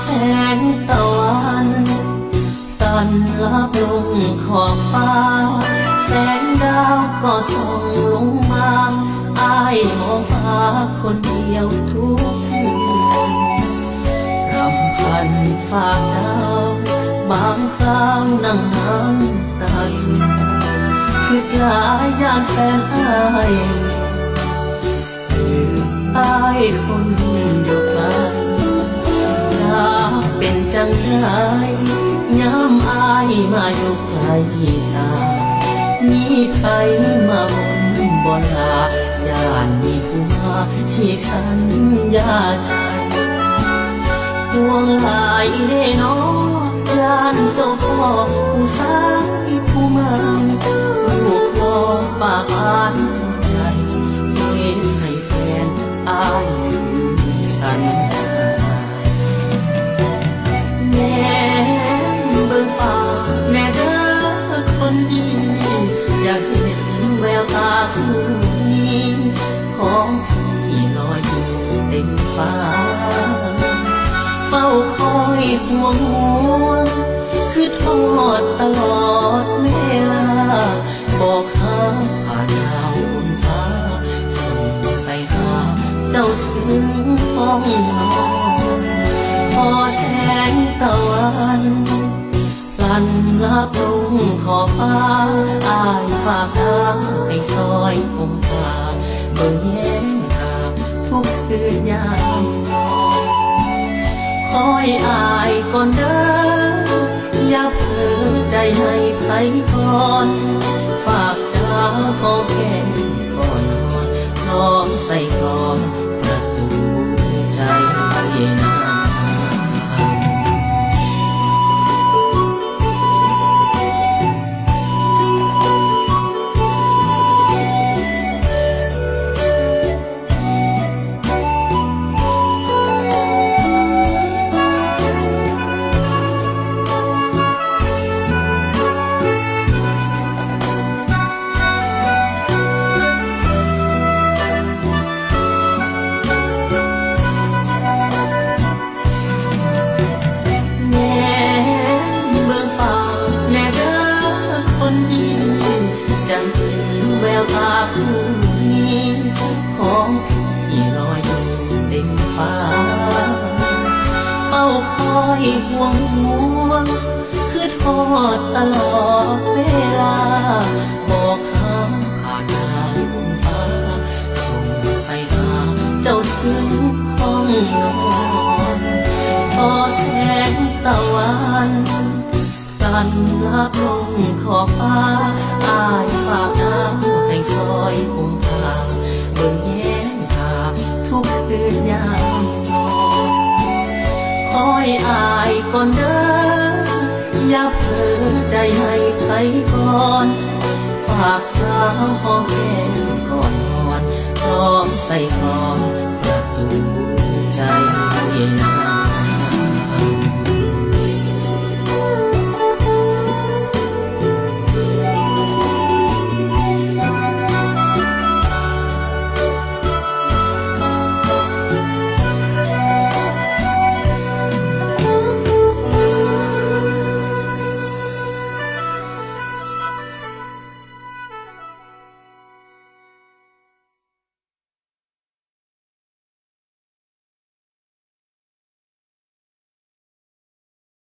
แสงตะวันตันลับลงขอบฟ้าแสงดาวก็ส่องลงมาอ้ายมองฟ้าคนเดียวทุกคืนรำพันฝากดาวบางคราวนั่งน้ำตาซึมคือหลายยานแฟนอ้ายคืออ้ายคนอยู่ไกลจะเป็นจังได้ย้ำอ้ายมาอยู่ไกลตามีใครมาบนบ่ลาย่านมีผู้มาฉีกสัญญาใจห่วงหลายเด้น้อย่านเจ้าพ่อผู้สายผู้มาลูกพ่อปากอ่านถึงใจเห็นให้แฟนอ้ายลืมสัญญาแน่เบิ่งฟ้าแน่เด้อคนดีจะเห็นแววตาคู่นี้ของพี่ลอยอยู่เต็มฟ้าเฝ้าคอยห่วงคือทอดตลอดเวลาบอกหาผ่านดาวบนฟ้าส่งไปหาเจ้าถึงห้องนอนพอแสงตะวันพลันลับลงขอบฟ้าอ้ายฝากทางให้ซอยผมพาเบิ่งแย้มหาทุกคืนยามนอนคอยอายก่อนเด้ออย่าเผลอใจให้ใครก่อนฝากดาวหอมแก้มก่อนนอนร้องใส่กลอนประตูใจนา ห่วงห่วงคือทอดตลอดเวลาบอกหาผ่านดาวบนฟ้าส่งไปหาเจ้าถึงห้องนอนพอแสงตะวันกันลับลงขอบฟ้าอ้ายฝากดาวให้ซอยผมพาเบิ่งแย้มหาทุกคืนยามนอนคอยอายก่อนเด้ออย่าเผลอใจให้ใครก่อนฝากดาวหอมแก้มก่อนนอนร้องใส่กลอนประตู